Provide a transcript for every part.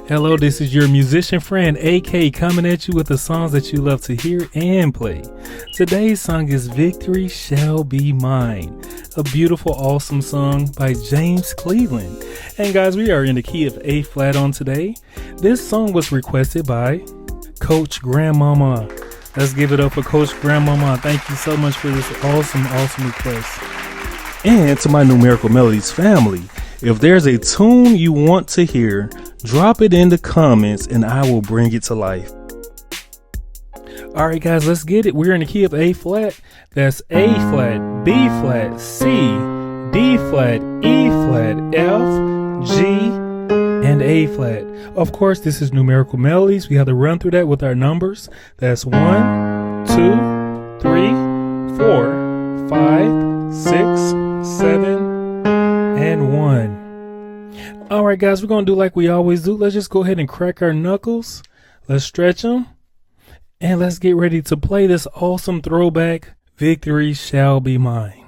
Hello, this is your musician friend AK coming at you with the songs that you love to hear and play. Today's song is Victory Shall Be Mine, a beautiful, awesome song by James Cleveland. And guys, we are in the key of A flat on today. This song was requested by Coach Grandmama. Let's give it up for Coach Grandmama. Thank you so much for this awesome request. And to my Numerical Melodies family, if there's a tune you want to hear, drop it in the comments and I will bring it to life. All right, guys, let's get it. We're in the key of A flat. That's A flat, B flat, C, D flat, E flat, F, G, and A flat. Of course, this is Numerical Melodies. We have to run through that with our numbers. That's 1, 2, 3, 4, 5, 6, 7, and 1. All right, guys, we're going to do like we always do. Let's just go ahead and crack our knuckles. Let's stretch them. And let's get ready to play this awesome throwback, Victory Shall Be Mine.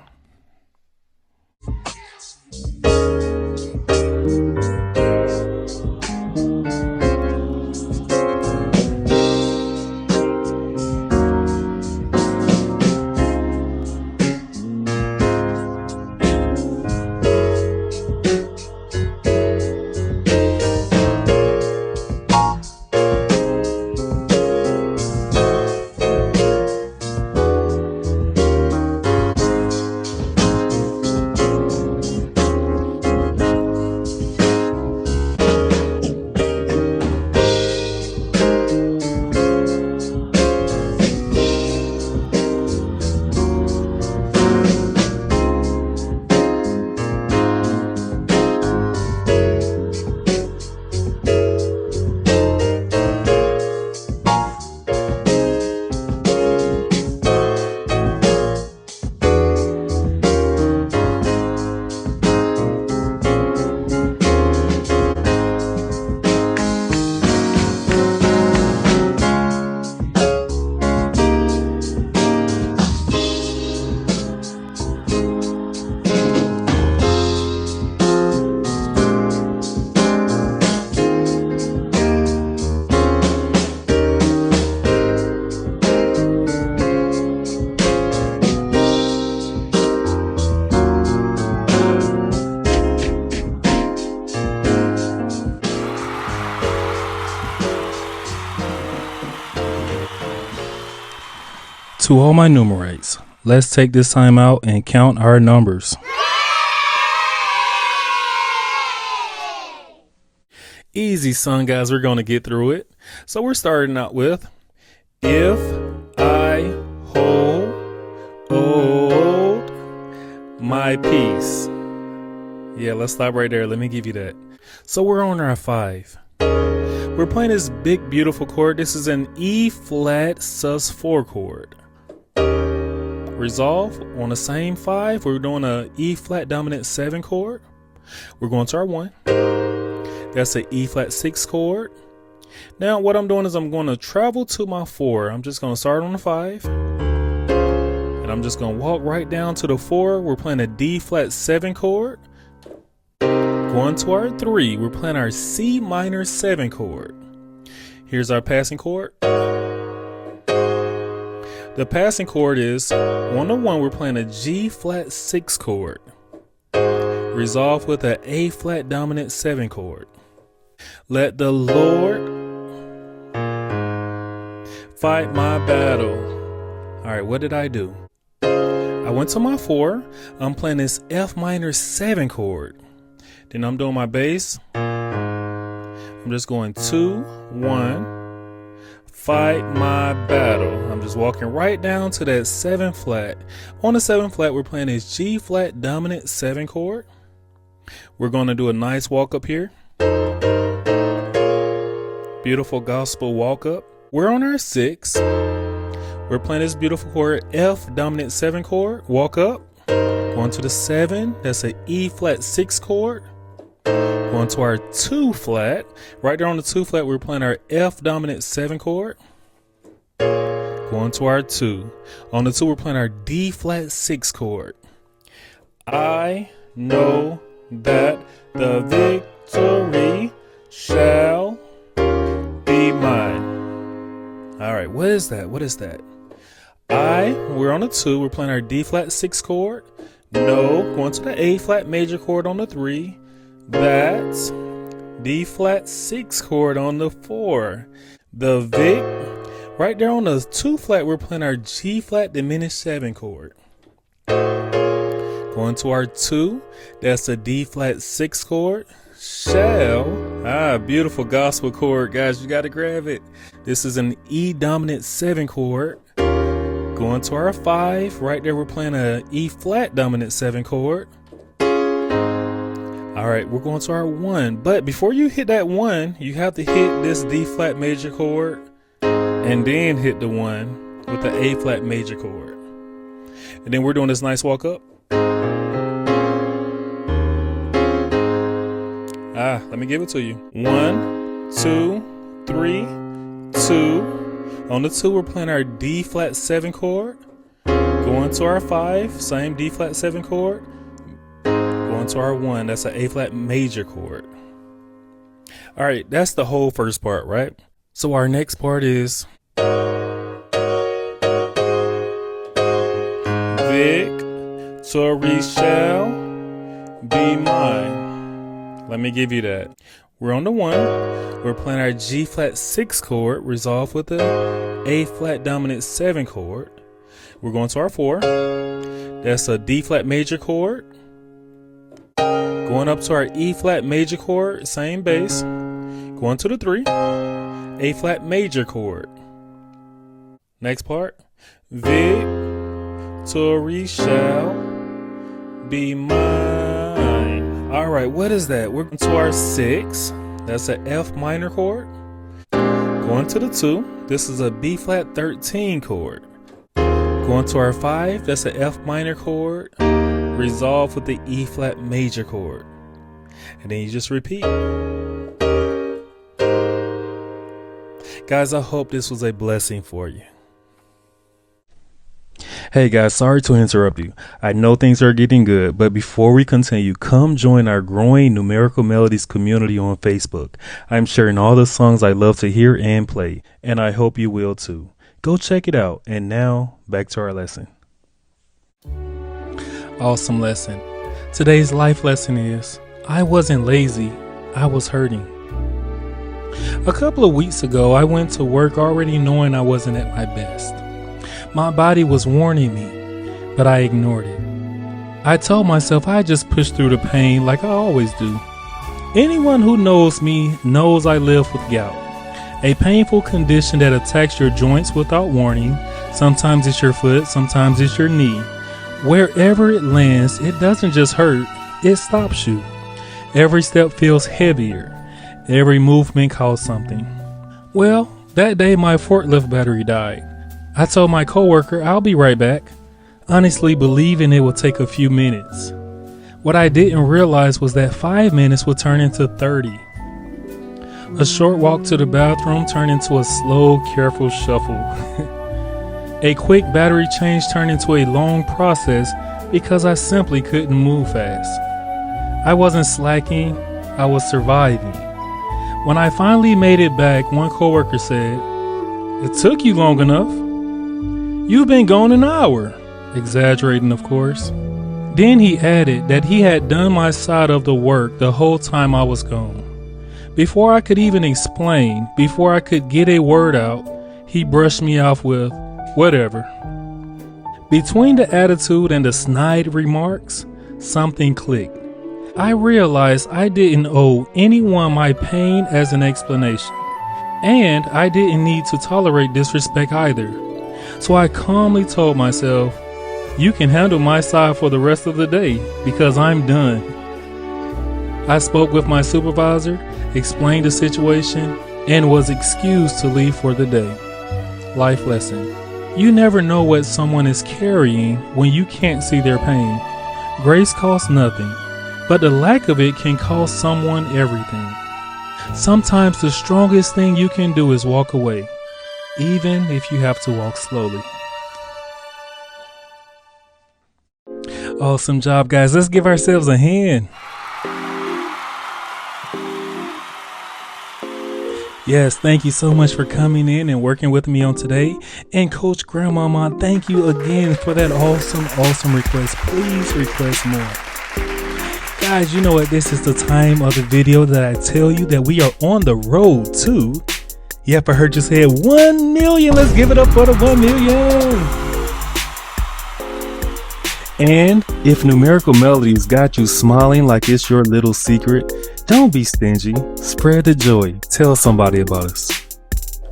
To all my numerates, let's take this time out and count our numbers. Easy song, guys. We're going to get through it. So we're starting out with if I hold my peace. Yeah, let's stop right there. Let me give you that. So we're on our 5. We're playing this big, beautiful chord. This is an E flat sus4 chord. Resolve on the same 5. We're doing a E flat dominant 7 chord. We're going to our 1. That's an E flat 6 chord. Now what I'm doing is I'm going to travel to my 4. I'm just going to start on the 5. And I'm just going to walk right down to the 4. We're playing a D flat 7 chord. Going to our 3. We're playing our C minor 7 chord. Here's our passing chord. The passing chord is on the 1, we're playing a G flat 6 chord. Resolve with an A flat dominant 7 chord. Let the Lord fight my battle. All right, what did I do? I went to my 4. I'm playing this F minor 7 chord. Then I'm doing my bass. I'm just going 2, 1. Fight my battle. I'm just walking right down to that 7 flat. On the 7 flat, we're playing this G flat dominant 7 chord. We're going to do a nice walk up here. Beautiful gospel walk up. We're on our 6. We're playing this beautiful chord F dominant 7 chord. Walk up. Going to the 7. That's an E flat 6 chord. Going to our 2 flat. Right there on the 2 flat, we're playing our F dominant 7 chord. Going to our 2. On the 2, we're playing our D flat 6 chord. I know that the victory shall right, what is that? What is that? We're on a 2. We're playing our D flat 6 chord. No, going to the A flat major chord on the 3. That's D flat 6 chord on the 4. The Vic, right there on the 2 flat, we're playing our G flat diminished 7 chord. Going to our 2, that's a D flat 6 chord. Beautiful gospel chord, guys. You got to grab it. This is an E dominant 7 chord. Going to our 5, right there, we're playing a E flat dominant 7 chord. All right, we're going to our 1. But before you hit that 1, you have to hit this D flat major chord and then hit the 1 with the A flat major chord. And then we're doing this nice walk up. Let me give it to you. 1, 2, 3, 2. On the 2, we're playing our D flat 7 chord. Going to our 5, same D flat 7 chord. Going to our 1, that's an A flat major chord. All right, that's the whole first part, right? So our next part is Victory shall be mine. Let me give you that. We're on the 1. We're playing our G flat 6 chord, resolved with the A flat dominant 7 chord. We're going to our 4. That's a D flat major chord. Going up to our E flat major chord, same bass. Going to the 3. A flat major chord. Next part. Victory shall be mine. All right, what is that? We're going to our 6. That's an F minor chord. Going to the 2. This is a B flat 13 chord. Going to our 5. That's an F minor chord. Resolved with the E flat major chord. And then you just repeat. Guys, I hope this was a blessing for you. Hey guys, sorry to interrupt you. I know things are getting good, but before we continue, come join our growing Numerical Melodies community on Facebook. I'm sharing all the songs I love to hear and play, and I hope you will too. Go check it out. And now, back to our lesson. Awesome lesson. Today's life lesson is, I wasn't lazy, I was hurting. A couple of weeks ago, I went to work already knowing I wasn't at my best. My body was warning me, but I ignored it. I told myself I just pushed through the pain like I always do. Anyone who knows me knows I live with gout, a painful condition that attacks your joints without warning. Sometimes it's your foot, sometimes it's your knee. Wherever it lands, it doesn't just hurt, it stops you. Every step feels heavier. Every movement costs something. Well, that day my forklift battery died. I told my coworker I'll be right back, honestly believing it would take a few minutes. What I didn't realize was that 5 minutes would turn into 30. A short walk to the bathroom turned into a slow, careful shuffle. A quick battery change turned into a long process because I simply couldn't move fast. I wasn't slacking, I was surviving. When I finally made it back, one coworker said, "It took you long enough. You've been gone an hour," exaggerating of course. Then he added that he had done my side of the work the whole time I was gone. Before I could even explain, before I could get a word out, he brushed me off with, "Whatever." Between the attitude and the snide remarks, something clicked. I realized I didn't owe anyone my pain as an explanation, and I didn't need to tolerate disrespect either. So I calmly told myself, "You can handle my side for the rest of the day because I'm done." I spoke with my supervisor, explained the situation, and was excused to leave for the day. Life lesson. You never know what someone is carrying when you can't see their pain. Grace costs nothing, but the lack of it can cost someone everything. Sometimes the strongest thing you can do is walk away, even if you have to walk slowly. Awesome job, guys. Let's give ourselves a hand. Yes, thank you so much for coming in and working with me on today. And Coach Grandmama, thank you again for that awesome request. Please request more. Guys, you know what? This is the time of the video that I tell you that we are on the road to. Yep, I heard you say 1 million. Let's give it up for the 1 million. And if Numerical Melodies got you smiling like it's your little secret, don't be stingy. Spread the joy. Tell somebody about us.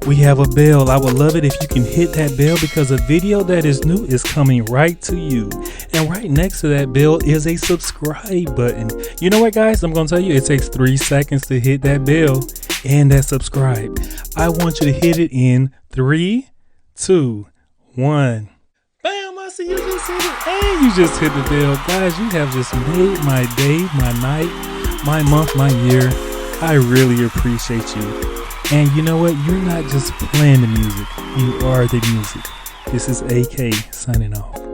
We have a bell. I would love it if you can hit that bell because a video that is new is coming right to you. And right next to that bell is a subscribe button. You know what, guys? I'm going to tell you, it takes 3 seconds to hit that bell and that subscribe. I want you to hit it in 3, 2, 1. Bam! I see you just hit it. And you just hit the bell. Guys, you have just made my day, my night, my month, my year. I really appreciate you. And you know what? You're not just playing the music. You are the music. This is AK signing off.